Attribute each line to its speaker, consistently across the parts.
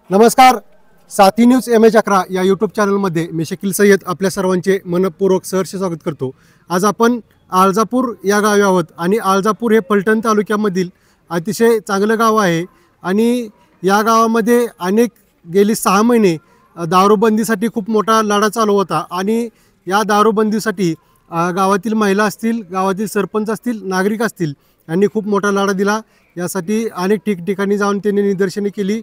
Speaker 1: नमस्कार. साथी news MH11 या यूट्यूब चॅनलमध्ये मी शकील सय्यद आपल्या सर्वांचे मनपूर्वक सहर्ष स्वागत करतो. आज आपण आळजापूर या गावी आहोत आणि आळजापूर हे फलटण तालुक्यामधील अतिशय चांगलं गाव आहे आणि या गावामध्ये गेली 6 महिने दारूबंदीसाठी खूप मोठा लढा चालू होता आणि या दारूबंदीसाठी गावातील महिला असतील, गावातील सरपंच असतील, नागरिक असतील यांनी खूप मोठा लढा दिला. यासाठी अनेक ठिकठिकाणी जाऊन त्यांनी निदर्शने केली.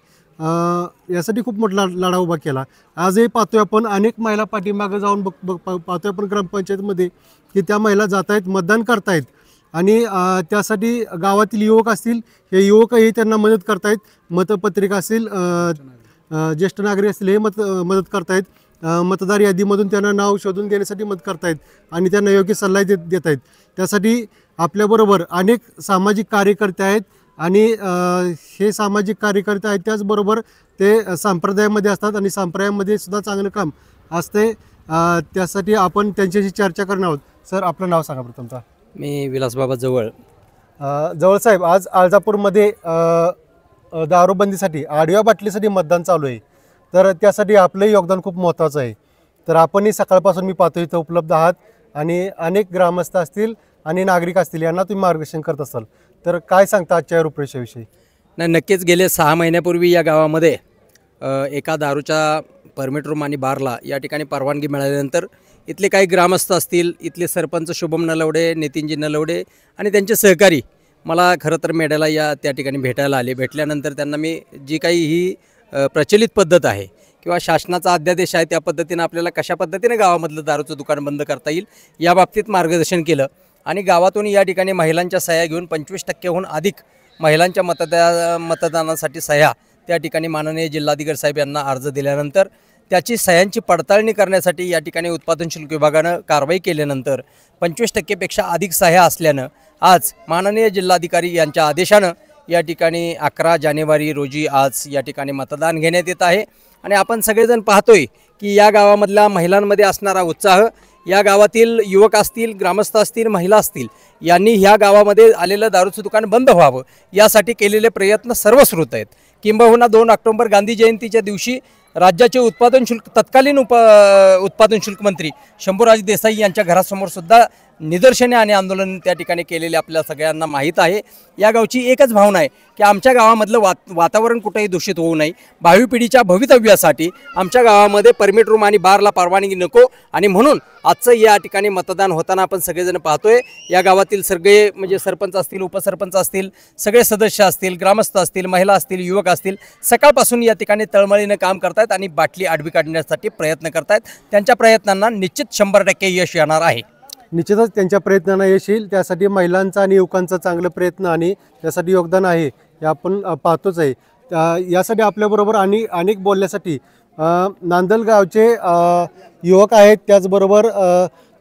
Speaker 1: यासाठी खूप मोठा लढा उभा केला. आजही पाहतोय आपण अनेक महिला पाठीमागे जाऊन पाहतोय आपण ग्रामपंचायतमध्ये की त्या महिला जात आहेत, मतदान करतायत आणि त्यासाठी गावातील युवक असतील, हे युवकही त्यांना मदत करतायत. मतपत्रिका असेल, ज्येष्ठ नागरिक असतील, हे मदत करतायत. मतदार यादीमधून त्यांना नाव शोधून देण्यासाठी मदत करतायत आणि त्यांना योग्य सल्ला देत आहेत. त्यासाठी आपल्याबरोबर अनेक सामाजिक कार्यकर्ते आहेत आणि हे सामाजिक कार्यकर्ते आहेत, त्याचबरोबर ते संप्रदायामध्ये असतात आणि संप्रदायामध्ये सुद्धा चांगलं काम असते. त्यासाठी आपण त्यांच्याशी चर्चा करणार आहोत. सर, आपलं नाव सांगा बरं तुमचं.
Speaker 2: मी विलासबाबा जवळ.
Speaker 1: साहेब, आज आळजापूरमध्ये दारूबंदीसाठी आडव्या बाटलीसाठी मतदान चालू आहे, तर त्यासाठी आपलंही योगदान खूप महत्त्वाचं आहे. तर आपणही सकाळपासून मी पाहतो इथं उपलब्ध आहात आणि अनेक ग्रामस्थ असतील आणि नागरिक असतील, यांना तुम्ही मार्गदर्शन करत असाल, तर काय सांगता आजच्या रूपरेषेविषयी?
Speaker 2: नाही, नक्कीच गेले 6 महिन्यापूर्वी या गावामध्ये एका दारूच्या परमिट रूम आणि बारला या ठिकाणी परवानगी मिळाल्यानंतर इथले काही ग्रामस्थ असतील, इथले सरपंच शुभम नलवडे, नितीनजी नलवडे आणि त्यांचे सहकारी मला खरं तर मेढ्याला त्या ठिकाणी भेटायला आले. भेटल्यानंतर त्यांना मी जी काही ही प्रचलित पद्धत आहे किंवा शासनाचा अध्यादेश आहे त्या पद्धतीनं आपल्याला कशा पद्धतीने गावामधलं दारूचं दुकान बंद करता येईल याबाबतीत मार्गदर्शन केलं आणि गावातून या ठिकाणी महिलांच्या सह्या घेऊन 25%हून अधिक महिलांच्या मतदानासाठी सह्या त्या ठिकाणी माननीय जिल्हाधिकारी साहेब यांना अर्ज दिल्यानंतर त्याची सह्यांची पडताळणी करण्यासाठी या ठिकाणी उत्पादन शुल्क विभागानं कारवाई केल्यानंतर 25%पेक्षा अधिक सह्या असल्यानं आज माननीय जिल्हाधिकारी यांच्या आदेशानं या ठिकाणी 11 जानेवारी रोजी आज या ठिकाणी मतदान घेण्यात येत आहे. आणि आपण सगळेजण पाहतोय की या गावामधल्या महिलांमध्ये असणारा उत्साह, या गावातील युवक असतील, ग्रामस्थ असतील, महिला असतील, यांनी ह्या गावामध्ये आलेलं दारूचं दुकान बंद व्हावं यासाठी केलेले प्रयत्न सर्वश्रुत आहेत. किंबहुना 2 ऑक्टोबर गांधी जयंतीच्या दिवशी राज्याचे तत्कालीन उत्पादन शुल्क मंत्री शंभूराज देसाई यांच्या घरासमोर सुद्धा निदर्शने आणि आंदोलन त्या ठिकाणी केलेले आपल्या सगळ्यांना माहीत आहे. या गावची एकच भावना आहे की आमच्या गावामधलं वातावरण कुठेही दूषित होऊ नये, भावी पिढीच्या भवितव्यासाठी आमच्या गावामध्ये परमिट रूम आणि बारला परवानगी नको. आणि म्हणून आजचं या ठिकाणी मतदान होताना आपण सगळेजण पाहतोय या गावातील सगळे म्हणजे सरपंच असतील, उपसरपंच असतील, सगळे सदस्य असतील, ग्रामस्थ असतील, महिला असतील, युवक असतील, सकाळपासून या ठिकाणी तळमळीनं काम करतायत आणि बाटली आडवी काढण्यासाठी प्रयत्न करतायत. त्यांच्या प्रयत्नांना निश्चित 100% यश येणार आहे.
Speaker 1: निश्चितच त्यांच्या प्रयत्नांना यश येईल. त्यासाठी महिलांचा आणि युवकांचा चांगलं प्रयत्न आणि त्यासाठी योगदान आहे हे आपण पाहतोच आहे. यासाठी आपल्याबरोबर आणि अनेक बोलण्यासाठी नांदलगावचे युवक आहेत, त्याचबरोबर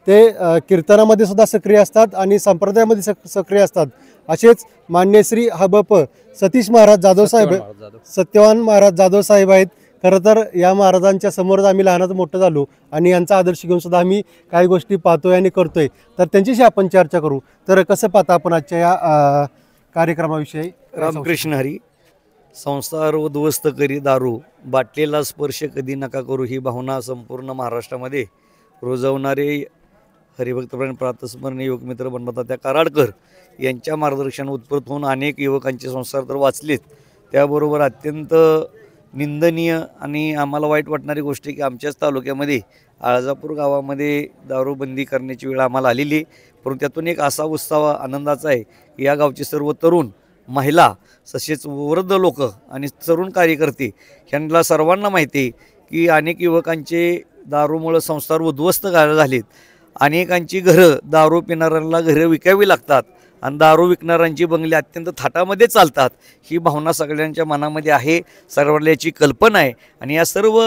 Speaker 1: ते कीर्तनामध्ये सुद्धा सक्रिय असतात आणि संप्रदायामध्ये सक्रिय असतात. असेच मान्य श्री हबप सतीश महाराज जाधव साहेब, सत्यवान महाराज जाधव साहेब आहेत. खरं तर या महाराजांच्या समोरच आम्ही लहानाचं मोठं झालो आणि यांचा आदर्श घेऊन सुद्धा आम्ही काही गोष्टी पाहतोय आणि करतोय. तर त्यांच्याशी आपण चर्चा करू. तर कसं पाहता आपण आजच्या या कार्यक्रमाविषयी?
Speaker 3: रामकृष्ण हरी. संसार उद्ध्वस्त करी दारू, बाटलेला स्पर्श कधी नका करू, ही भावना संपूर्ण महाराष्ट्रामध्ये रुजवणारे हरिभक्तप्राण प्रातस्मरणीय युवकमित्र बंडता कराडकर यांच्या मार्गदर्शन उत्स्फूर्त होऊन अनेक युवकांचे संसार तर वाचलेत. त्याबरोबर अत्यंत निंदनीय आणि आम्हाला वाईट वाटणारी गोष्ट आहे की आमच्याच तालुक्यामध्ये आळजापूर गावामध्ये दारूबंदी करण्याची वेळ आम्हाला आलेली. परंतु त्यातून एक असा उत्साह आनंदाचा आहे की या गावचे सर्व तरुण, महिला, तसेच वृद्ध लोक आणि तरुण कार्यकर्ते ह्यांना सर्वांना माहिती आहे की अनेक युवकांचे दारूमुळं संसार उद्ध्वस्त झालेत. अनेकांची घरं, दारू पिणाऱ्यांना घरं विकावी लागतात आणि दारू विकणाऱ्यांची बंगले अत्यंत थाटामध्ये चालतात. ही भावना सगळ्यांच्या मनामध्ये आहे, सर्वांना याची कल्पना आहे. आणि या सर्व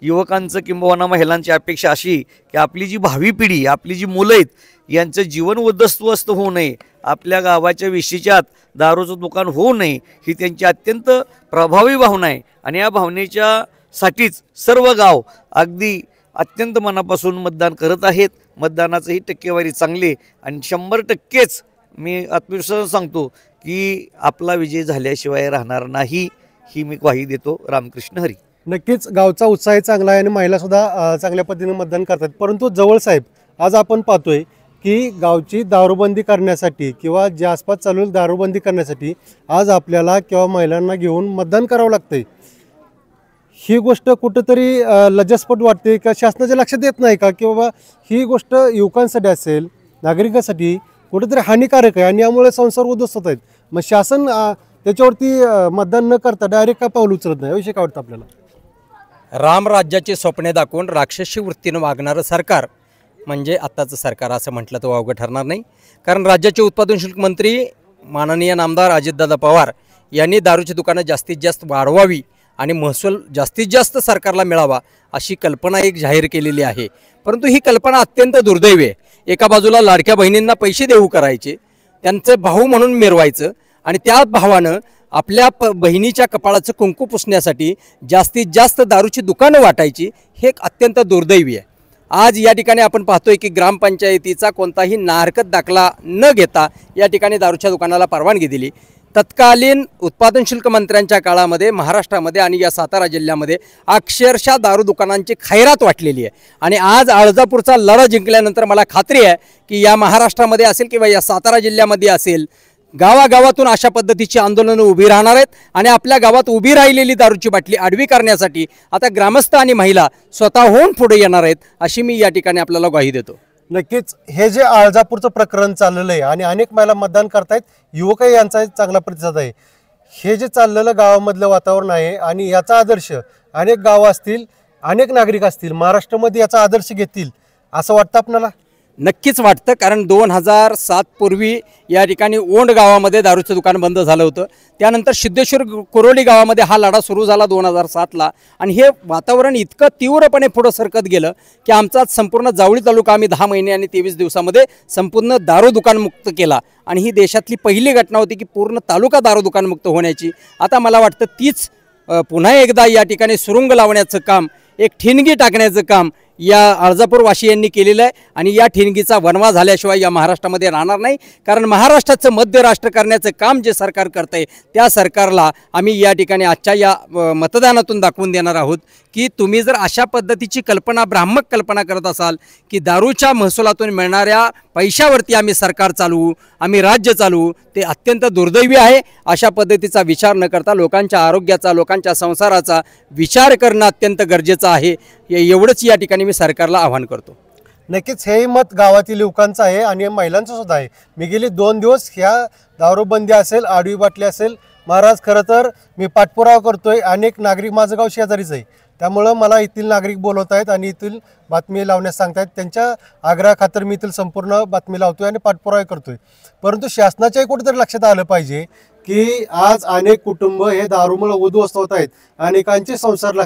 Speaker 3: युवकांचं किंबहुना महिलांची अपेक्षा अशी की आपली जी भावी पिढी, आपली जी मुलं आहेत, यांचं जीवन उद्ध्वस्त होऊ नये, आपल्या गावाच्या विशीच्यात दारूचं दुकान होऊ नये, ही त्यांची अत्यंत प्रभावी भावना आहे. आणि या भावनेच्या साठीच सर्व गाव अगदी अत्यंत मनापासून मतदान करत आहेत. मतदानाचंही टक्केवारी चांगली आणि 100%च मी आत्मविश्वास सांगतो की आपला विजय झाल्याशिवाय राहणार नाही. ही मी ग्वाही देतो. रामकृष्ण हरी.
Speaker 1: नक्कीच गावचा उत्साह चांगला आहे आणि महिलासुद्धा चांगल्या पद्धतीने मतदान करतात. परंतु जवळ साहेब, आज आपण पाहतोय की गावची दारूबंदी करण्यासाठी किंवा जे आसपास चालू दारूबंदी करण्यासाठी आज आपल्याला किंवा महिलांना घेऊन मतदान करावं लागतंय. ही गोष्ट कुठंतरी लज्जास्पद वाटते का? शासनाच्या लक्षात येत नाही का की बाबा ही गोष्ट युवकांसाठी असेल, नागरिकांसाठी कुठेतरी हानिकारक आहे आणि यामुळे संसार उद्ध्वस्त होत आहेत. मग शासन त्याच्यावरती मतदान न करता डायरेक्ट का पाऊल उचलत नाही? विषय काय वाटतं आपल्याला?
Speaker 2: रामराज्याची स्वप्ने दाखवून राक्षसी वृत्तीनं वागणारं सरकार म्हणजे आत्ताचं सरकार असं म्हटलं तर वावगं ठरणार नाही. कारण राज्याचे उत्पादन शुल्क मंत्री माननीय नामदार अजितदादा पवार यांनी दारूची दुकानं जास्तीत जास्त वाढवावी आणि महसूल जास्तीत जास्त सरकारला मिळावा अशी कल्पना एक जाहीर केलेली आहे. परंतु ही कल्पना अत्यंत दुर्दैवी आहे. एका बाजूला लाडक्या बहिणींना पैसे देऊ करायचे, त्यांचे भाऊ म्हणून मिरवायचं आणि त्या भावानं आपल्या बहिणीच्या कपाळाचं कुंकू पुसण्यासाठी जास्तीत जास्त दारूची दुकानं वाटायची. हे एक अत्यंत दुर्दैवी आहे. आज या ठिकाणी आपण पाहतोय की ग्रामपंचायतीचा कोणताही नाहरकत दाखला न घेता या ठिकाणी दारूच्या दुकानाला परवानगी दिली. तत्कालीन उत्पादन शुल्क मंत्र्यांच्या काळामध्ये महाराष्ट्रामध्ये आणि या सातारा जिल्ह्यामध्ये अक्षरशः दारू दुकानांची खैरात वाटलेली आहे. आणि आज अळजापूरचा लढा जिंकल्यानंतर मला खात्री आहे की या महाराष्ट्रामध्ये असेल किंवा या सातारा जिल्ह्यामध्ये असेल, गावागावातून अशा पद्धतीची आंदोलनं उभी राहणार आहेत आणि आपल्या गावात उभी राहिलेली दारूची बाटली आडवी करण्यासाठी आता ग्रामस्थ आणि महिला स्वतःहून पुढे येणार आहेत अशी मी या ठिकाणी आपल्याला ग्वाही देतो.
Speaker 1: नक्कीच हे जे अळजापूरचं प्रकरण चाललेलं आहे आणि अनेक महिला मतदान करतायत, युवकही यांचा चांगला प्रतिसाद आहे. हे जे चाललेलं गावामधलं वातावरण आहे आणि याचा आदर्श अनेक गावं असतील, अनेक नागरिक असतील महाराष्ट्रामध्ये याचा आदर्श घेतील असं वाटतं आपल्याला?
Speaker 2: नक्कीच वाटतं. कारण 2007 पूर्वी या ठिकाणी ओंड गावामध्ये दारूचं दुकान बंद झालं होतं. त्यानंतर सिद्धेश्वर कुरोली गावामध्ये हा लढा सुरू झाला 2007ला आणि हे वातावरण इतकं तीव्रपणे पुढं सरकत गेलं की आमचा संपूर्ण जावळी तालुका आम्ही 10 महिने आणि 23 दिवसामध्ये संपूर्ण दारू दुकान मुक्त केला. आणि ही देशातली पहिली घटना होती की पूर्ण तालुका दारू दुकान मुक्त होण्याची. आता मला वाटतं तीच पुन्हा एकदा या ठिकाणी सुरुंग लावण्याचं काम, एक ठिणगी टाकण्याचं काम या अळजापूरवासियांनी केलेलं आहे. आणि या ठिणगीचा वनवा झाल्याशिवाय या महाराष्ट्रामध्ये राहणार नाही. कारण महाराष्ट्राचं मध्य राष्ट्र करण्याचं काम जे सरकार करतं आहे त्या सरकारला आम्ही या ठिकाणी आजच्या या मतदानातून दाखवून देणार आहोत की तुम्ही जर अशा पद्धतीची कल्पना, भ्रामक कल्पना करत असाल की दारूच्या महसुलातून मिळणाऱ्या पैशावरती आम्ही सरकार चालवू, आम्ही राज्य चालवू, ते अत्यंत दुर्दैवी आहे. अशा पद्धतीचा विचार न करता लोकांच्या आरोग्याचा, लोकांच्या संसाराचा विचार करणं अत्यंत गरजेचं आहे. एवढंच या ठिकाणी मी सरकारला आवाहन करतो.
Speaker 1: नक्कीच हेही मत गावातील युवकांचं आहे आणि महिलांचं सुद्धा आहे. मी गेली 2 दिवस ह्या दारूबंदी असेल, आडवी बाटली असेल, महाराज खरं तर मी पाठपुरावा करतोय. अनेक नागरिक, माझं गाव शेजारीच आहे, त्यामुळं मला येथील नागरिक बोलवत आहेत आणि येथील बातमी लावण्यास सांगतायत. त्यांच्या आग्रहाखातर मी येथील संपूर्ण बातमी लावतोय आणि पाठपुरावा करतोय. परंतु शासनाच्याही कुठेतरी लक्षात आलं पाहिजे की आज अनेक कुटुंब हे दारूमुळे उद्ध्वस्त होत आहेत, अनेकांचे संसार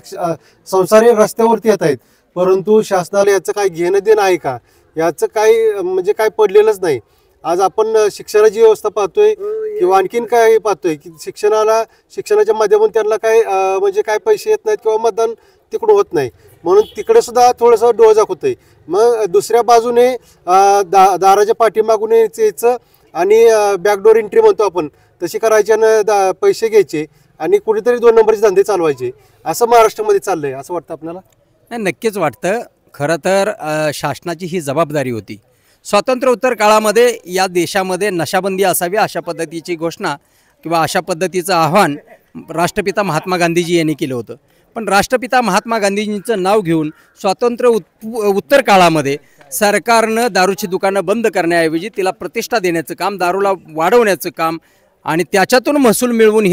Speaker 1: रस्त्यावरती येत आहेत. परंतु शासनाला याचं काही घेणं देणं आहे का? याचं काही म्हणजे काय पडलेलंच नाही. आज आपण शिक्षणाची व्यवस्था पाहतोय किंवा आणखीन काय पाहतोय की शिक्षणाच्या माध्यमातून त्यांना काय म्हणजे काय पैसे येत नाहीत किंवा मतदान तिकडून होत नाही, म्हणून तिकडे सुद्धा थोडंसं डोळजाक होतंय. मग दुसऱ्या बाजूने दाराच्या पाठीमागून यायचं आणि बॅकडोर एंट्री म्हणतो आपण, तशी करायच्यानं पैसे घ्यायचे आणि कुठेतरी 2 नंबरचे धंदे चालवायचे. असं महाराष्ट्रामध्ये चाललंय असं वाटतं आपल्याला?
Speaker 2: नक्कीच वाटतं. खरं तर शासनाची ही जबाबदारी होती. स्वातंत्र्योत्तर काळामध्ये या देशामध्ये नशाबंदी असावी अशा पद्धतीची घोषणा किंवा अशा पद्धतीचं आव्हान राष्ट्रपिता महात्मा गांधीजी यांनी केलं होतं. पण राष्ट्रपिता महात्मा गांधीजींचं नाव घेऊन उत्तर काळामध्ये सरकारनं दारूची दुकानं बंद करण्याऐवजी तिला प्रतिष्ठा देण्याचं काम, दारूला वाढवण्याचं काम आणि त्याच्यातून महसूल मिळवून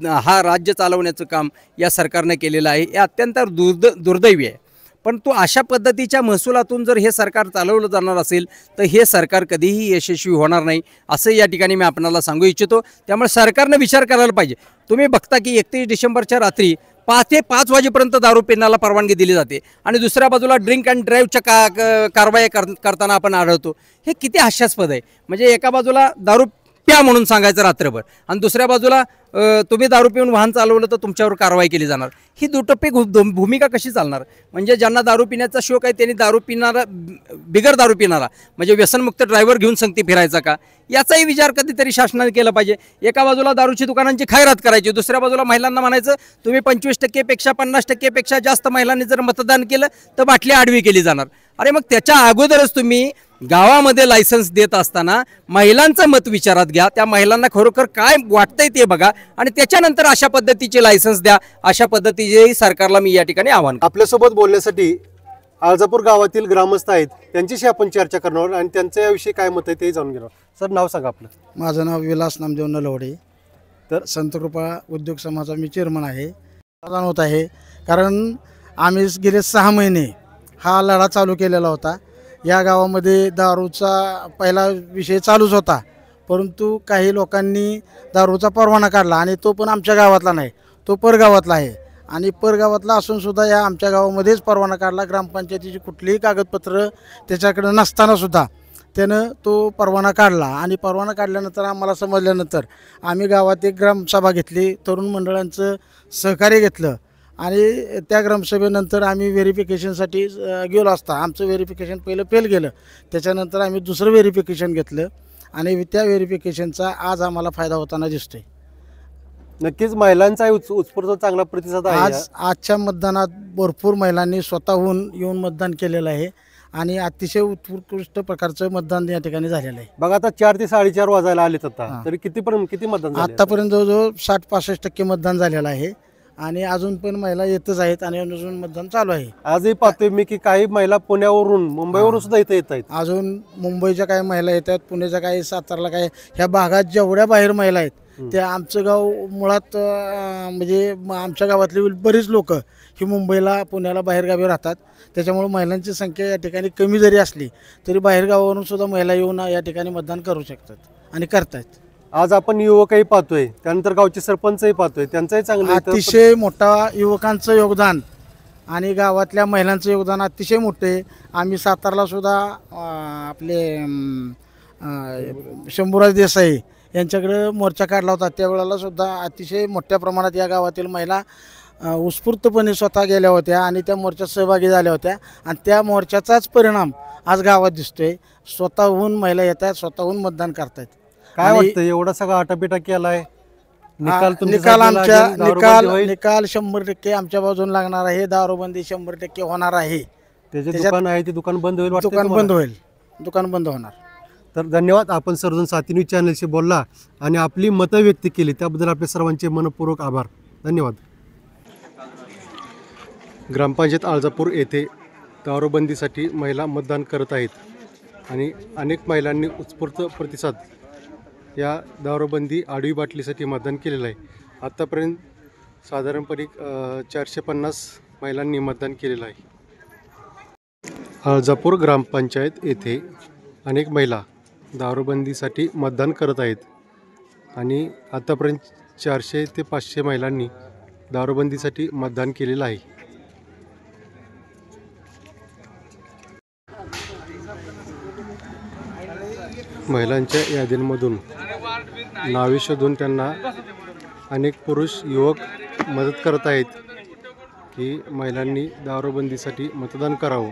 Speaker 2: हा राज्य चालवण्याचं काम या सरकारनं केलेलं आहे. हे अत्यंत दुर्दैवी आहे. पण तो अशा पद्धतीच्या महसुलातून जर हे सरकार चालवलं जाणार असेल तर हे सरकार कधीही यशस्वी होणार नाही असं या ठिकाणी मी आपणाला सांगू इच्छितो. त्यामुळे सरकारनं विचार करायला पाहिजे. तुम्ही बघता की 31 डिसेंबरच्या रात्री 5 ते 5 वाजेपर्यंत दारू पिण्याला परवानगी दिली जाते आणि दुसऱ्या बाजूला ड्रिंक अँड ड्राईव्हच्या कारवाया करताना आपण आढळतो. हे किती हास्यास्पद आहे. म्हणजे एका बाजूला दारू प्या म्हणून सांगायचं रात्रभर आणि दुसऱ्या बाजूला तुम्ही दारू पिऊन वाहन चालवलं तर तुमच्यावर कारवाई केली जाणार. ही दुटप्पी भूमिका कशी चालणार? म्हणजे ज्यांना दारू पिण्याचा शौक आहे त्यांनी दारू पिणारा बिगर दारू पिणारा म्हणजे व्यसनमुक्त ड्रायव्हर घेऊन संगती फिरायचा का, याचाही विचार कधीतरी शासनाने केला पाहिजे. एका बाजूला दारूची दुकानांची खैरात करायची, दुसऱ्या बाजूला महिलांना म्हणायचं तुम्ही 25% 50% जास्त महिलांनी जर मतदान केलं तर बाटली आडवी केली जाणार. अरे मग त्याच्या अगोदरच तुम्ही गावामध्ये लायसन्स देत असताना महिलांचं मत विचारात घ्या, त्या महिलांना खरोखर काय वाटतंय ते बघा आणि त्याच्यानंतर अशा पद्धतीचे लायसन्स द्या. अशा पद्धतीचे सरकारला मी या ठिकाणी आवाहन करतो.
Speaker 1: आपल्यासोबत बोलण्यासाठी आळजापूर गावातील ग्रामस्थ आहेत, त्यांच्याशी आपण चर्चा करणार आणि त्यांच्या याविषयी काय मत आहे ते जाणून घेणार. सर, नाव सांगा आपलं.
Speaker 4: माझं नाव विलास नामदेव नलवडे. तर संतकृपा उद्योग समाजाचा मी चेअरमन आहे. समाधान होत आहे कारण आम्ही गेले 6 महिने हा लढा चालू केलेला होता. या गावामध्ये दारूचा पहिला विषय चालूच होता, परंतु काही लोकांनी दारूचा परवाना काढला आणि तो पण आमच्या गावातला नाही, तो परगावातला आहे. आणि परगावातला असूनसुद्धा या आमच्या गावामध्येच परवाना काढला. ग्रामपंचायतीची कुठलीही कागदपत्र त्याच्याकडे नसतानासुद्धा त्यानं तो परवाना काढला. आणि परवाना काढल्यानंतर आम्हाला समजल्यानंतर आम्ही गावात एक ग्रामसभा घेतली, तरुण मंडळांचं सहकार्य घेतलं आणि त्या ग्रामसभेनंतर आम्ही व्हेरिफिकेशनसाठी गेलो असता आमचं व्हेरिफिकेशन पहिलं फेल गेलं. त्याच्यानंतर आम्ही दुसरं व्हेरिफिकेशन घेतलं आणि त्या व्हेरिफिकेशनचा आज आम्हाला फायदा होताना दिसतोय.
Speaker 1: नक्कीच महिलांचा उत्स्फूर्त चांगला प्रतिसाद आहे.
Speaker 4: आजच्या मतदानात भरपूर महिलांनी स्वतःहून येऊन मतदान केलेलं आहे आणि अतिशय उत्कृष्ट प्रकारचं मतदान या ठिकाणी झालेलं आहे.
Speaker 1: बघा आता 4 ते 4:30 वाजायला आलेत आता, तरी किती मतदान झाले?
Speaker 4: आतापर्यंत जवळजवळ 60-65% मतदान झालेलं आहे आणि अजून पण महिला येतच आहेत आणि अजून मतदान चालू आहे.
Speaker 1: आजही पाहतोय मी की काही महिला पुण्यावरून मुंबईवरून सुद्धा इथे येत आहेत.
Speaker 4: अजून मुंबईच्या काही महिला येतात, पुण्याच्या काही, सातारला काही, ह्या भागात जेवढ्या बाहेर महिला आहेत त्या आमचं गाव मुळात म्हणजे आमच्या गावातली बरीच लोक ही मुंबईला पुण्याला बाहेरगावी राहतात. त्याच्यामुळे महिलांची संख्या या ठिकाणी कमी जरी असली तरी बाहेरगावावरून सुद्धा महिला येऊन या ठिकाणी मतदान करू शकतात आणि करतात.
Speaker 1: आज आपण युवकही पाहतोय, त्यानंतर गावचे सरपंचही पाहतोय, त्यांचंही चांगलं
Speaker 4: अतिशय मोठा युवकांचं योगदान आणि गावातल्या महिलांचं योगदान अतिशय मोठे. आम्ही सातारला सुद्धा आपले शंभूराज देसाई यांच्याकडे मोर्चा काढला होता, त्यावेळेला सुद्धा अतिशय मोठ्या प्रमाणात या गावातील महिला उत्स्फूर्तपणे स्वतः गेल्या होत्या आणि त्या मोर्चात सहभागी झाल्या होत्या आणि त्या मोर्चाचाच परिणाम आज गावात दिसतोय. स्वतःहून महिला येतात, स्वतःहून मतदान करतात.
Speaker 1: काय वाटतं एवढा सगळा आटापिटा केलाय?
Speaker 4: निकाल 100% आमच्या बाजून लागणार आहे. दारूबंदी 100% होणार आहे.
Speaker 1: त्याचे दुकान आहे ते दुकान बंद होईल?
Speaker 4: दुकान बंद होणार.
Speaker 1: तर धन्यवाद. आपण सर्वजण साथी न्यूज चॅनलशी बोलला आणि आपली मतं व्यक्त केली त्याबद्दल आपल्या सर्वांचे मनपूर्वक आभार. धन्यवाद. ग्रामपंचायत आळजापूर येथे दारूबंदीसाठी महिला मतदान करत आहेत आणि अनेक महिलांनी उत्स्फूर्त प्रतिसाद या दारूबंदी आडवी बाटलीसाठी मतदान केलेलं आहे. आत्तापर्यंत साधारणपणे 450 महिलांनी मतदान केलेलं आहे. आळजापूर ग्रामपंचायत येथे अनेक महिला दारूबंदीसाठी मतदान करत आहेत आणि आत्तापर्यंत 400 ते 500 महिलांनी दारूबंदीसाठी मतदान केलेलं आहे. महिलांच्या यादींमधून नावे शोधून त्यांना अनेक पुरुष युवक मदत करत आहेत की महिलांनी दारूबंदीसाठी मतदान करावं.